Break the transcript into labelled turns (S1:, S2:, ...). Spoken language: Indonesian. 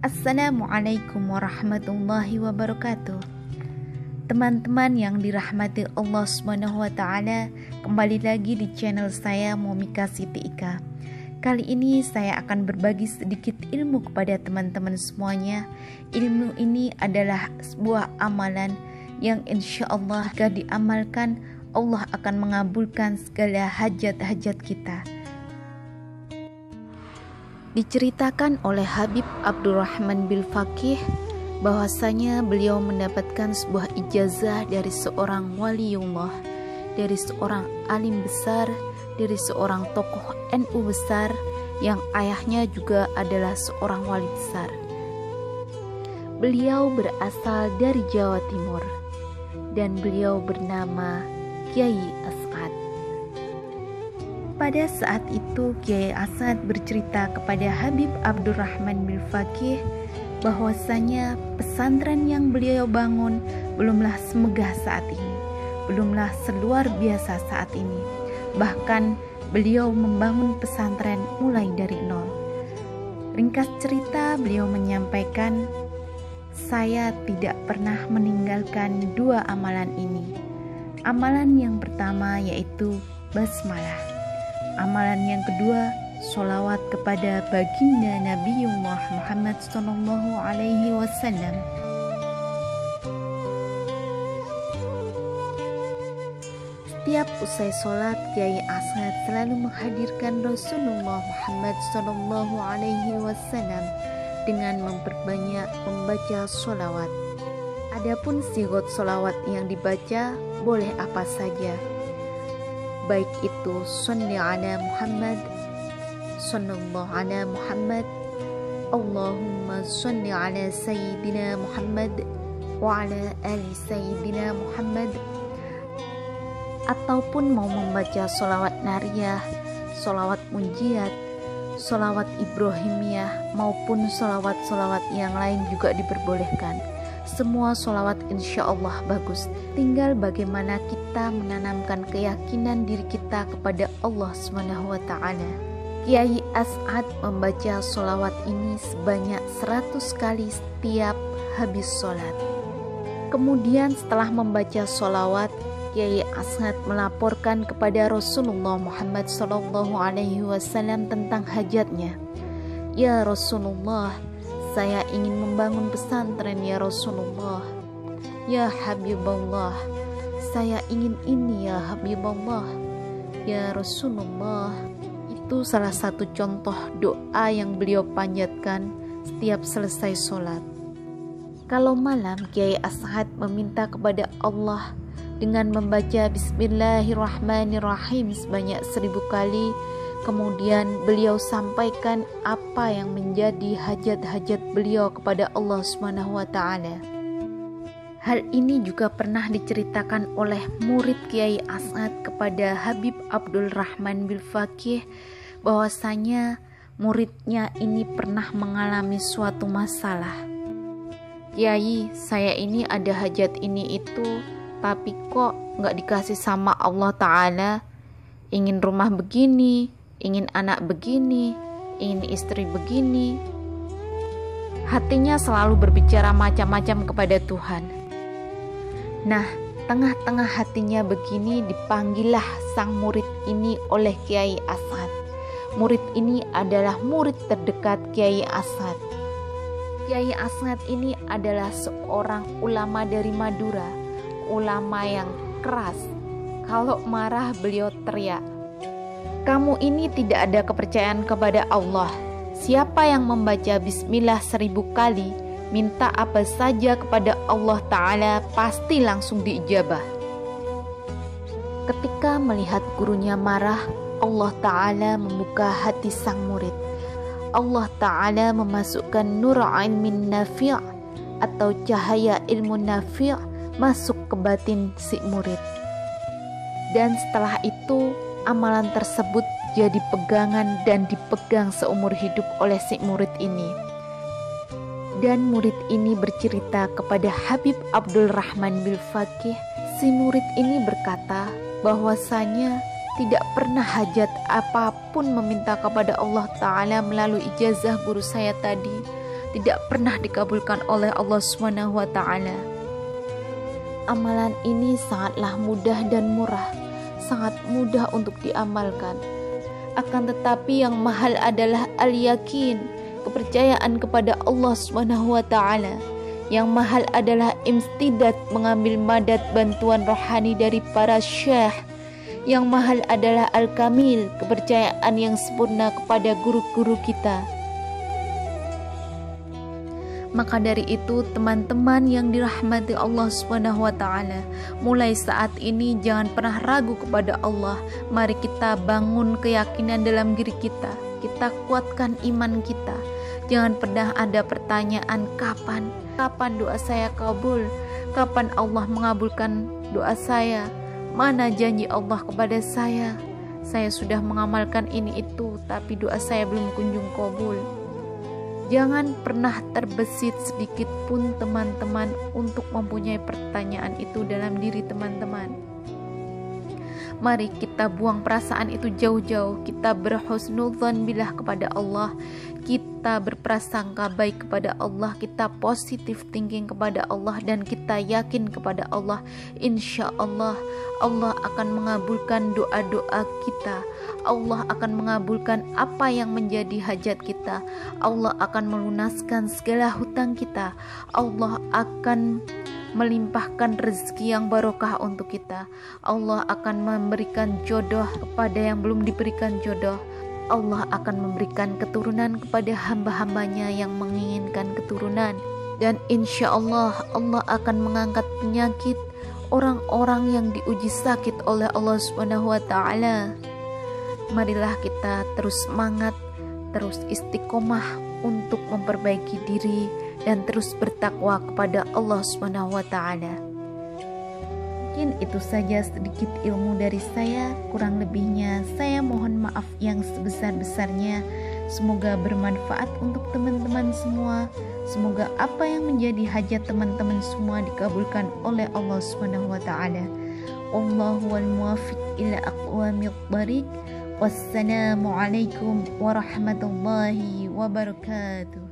S1: Assalamualaikum warahmatullahi wabarakatuh. Teman-teman yang dirahmati Allah SWT, kembali lagi di channel saya Momika Siti Ika. Kali ini saya akan berbagi sedikit ilmu kepada teman-teman semuanya. Ilmu ini adalah sebuah amalan yang insya Allah jika diamalkan, Allah akan mengabulkan segala hajat-hajat kita. Diceritakan oleh Habib Abdurrahman bin Faqih bahwasanya beliau mendapatkan sebuah ijazah dari seorang waliullah, dari seorang alim besar, dari seorang tokoh NU besar yang ayahnya juga adalah seorang wali besar. Beliau berasal dari Jawa Timur dan beliau bernama Kiai As'ad. Pada saat itu Kiai As'ad bercerita kepada Habib Abdurrahman bin Faqih bahwasanya pesantren yang beliau bangun belumlah semegah saat ini, belumlah seluar biasa saat ini. Bahkan beliau membangun pesantren mulai dari nol. Ringkas cerita, beliau menyampaikan, saya tidak pernah meninggalkan dua amalan ini. Amalan yang pertama yaitu basmalah. Amalan yang kedua, sholawat kepada baginda Nabiullah Muhammad SAW. Setiap usai sholat, Kiai As'ad selalu menghadirkan Rasulullah Muhammad SAW dengan memperbanyak membaca sholawat. Adapun sigot sholawat yang dibaca boleh apa saja, baik itu sholli ala Muhammad, sallallahu ala Muhammad, Allahumma sholli ala Sayyidina Muhammad wa ala ali Sayyidina Muhammad, ataupun mau membaca sholawat nariyah, sholawat munjiat, sholawat ibrahimiyah, maupun sholawat-sholawat yang lain juga diperbolehkan. Semua sholawat insya Allah bagus, tinggal bagaimana kita menanamkan keyakinan diri kita kepada Allah SWT. Kiai As'ad membaca sholawat ini sebanyak 100 kali setiap habis sholat. Kemudian setelah membaca sholawat, Kiai As'ad melaporkan kepada Rasulullah Muhammad SAW tentang hajatnya. Ya Rasulullah, saya ingin membangun pesantren ya Rasulullah. Ya Habibullah, saya ingin ini ya Habibullah. Ya Rasulullah. Itu salah satu contoh doa yang beliau panjatkan setiap selesai sholat. Kalau malam, Kiai As'ad meminta kepada Allah dengan membaca Bismillahirrahmanirrahim sebanyak 1000 kali. Kemudian beliau sampaikan apa yang menjadi hajat-hajat beliau kepada Allah SWT. Hal ini juga pernah diceritakan oleh murid Kiai As'ad kepada Habib Abdurrahman bin Faqih bahwasanya muridnya ini pernah mengalami suatu masalah. Kiai, saya ini ada hajat ini itu, tapi kok nggak dikasih sama Allah Ta'ala. Ingin rumah begini, ingin anak begini, ingin istri begini. Hatinya selalu berbicara macam-macam kepada Tuhan. Nah, tengah-tengah hatinya begini dipanggillah sang murid ini oleh Kiai As'ad. Murid ini adalah murid terdekat Kiai As'ad. Kiai As'ad ini adalah seorang ulama dari Madura, ulama yang keras. Kalau marah beliau teriak, kamu ini tidak ada kepercayaan kepada Allah. Siapa yang membaca bismillah 1000 kali, minta apa saja kepada Allah Ta'ala, pasti langsung diijabah. Ketika melihat gurunya marah, Allah Ta'ala membuka hati sang murid. Allah Ta'ala memasukkan nur ilmin nafi' atau cahaya ilmu nafi' masuk ke batin si murid. Dan setelah itu amalan tersebut jadi pegangan dan dipegang seumur hidup oleh si murid ini. Dan murid ini bercerita kepada Habib Abdurrahman bin Faqih. Si murid ini berkata bahwasanya tidak pernah hajat apapun meminta kepada Allah Ta'ala melalui ijazah guru saya tadi, tidak pernah dikabulkan oleh Allah Subhanahu wa taala. Amalan ini sangatlah mudah dan murah, sangat mudah untuk diamalkan. Akan tetapi yang mahal adalah al-yakin, kepercayaan kepada Allah Subhanahu wa taala. Yang mahal adalah imstidat, mengambil madad bantuan rohani dari para syekh. Yang mahal adalah al-kamil, kepercayaan yang sempurna kepada guru-guru kita. Maka dari itu, teman-teman yang dirahmati Allah Subhanahu wa taala, mulai saat ini jangan pernah ragu kepada Allah. Mari kita bangun keyakinan dalam diri kita. Kita kuatkan iman kita. Jangan pernah ada pertanyaan kapan doa saya kabul? Kapan Allah mengabulkan doa saya? Mana janji Allah kepada saya? Saya sudah mengamalkan ini itu, tapi doa saya belum kunjung kabul. Jangan pernah terbesit sedikit pun teman-teman untuk mempunyai pertanyaan itu dalam diri teman-teman. Mari kita buang perasaan itu jauh-jauh. Kita berhusnudzon billah kepada Allah. Kita berprasangka baik kepada Allah. Kita positive thinking kepada Allah. Dan kita yakin kepada Allah. Insya Allah, Allah akan mengabulkan doa-doa kita. Allah akan mengabulkan apa yang menjadi hajat kita. Allah akan melunaskan segala hutang kita. Allah akan melimpahkan rezeki yang barokah untuk kita. Allah akan memberikan jodoh kepada yang belum diberikan jodoh. Allah akan memberikan keturunan kepada hamba-hambanya yang menginginkan keturunan. Dan insya Allah, Allah akan mengangkat penyakit orang-orang yang diuji sakit oleh Allah Subhanahu wa taala. Marilah kita terus semangat, terus istiqomah untuk memperbaiki diri dan terus bertakwa kepada Allah Subhanahu wa taala. Mungkin itu saja sedikit ilmu dari saya, kurang lebihnya saya mohon maaf yang sebesar-besarnya. Semoga bermanfaat untuk teman-teman semua. Semoga apa yang menjadi hajat teman-teman semua dikabulkan oleh Allah Subhanahu wa taala. Allahu wal muwaffiq ila aqwamit thariq. Wassalamualaikum warahmatullahi wabarakatuh.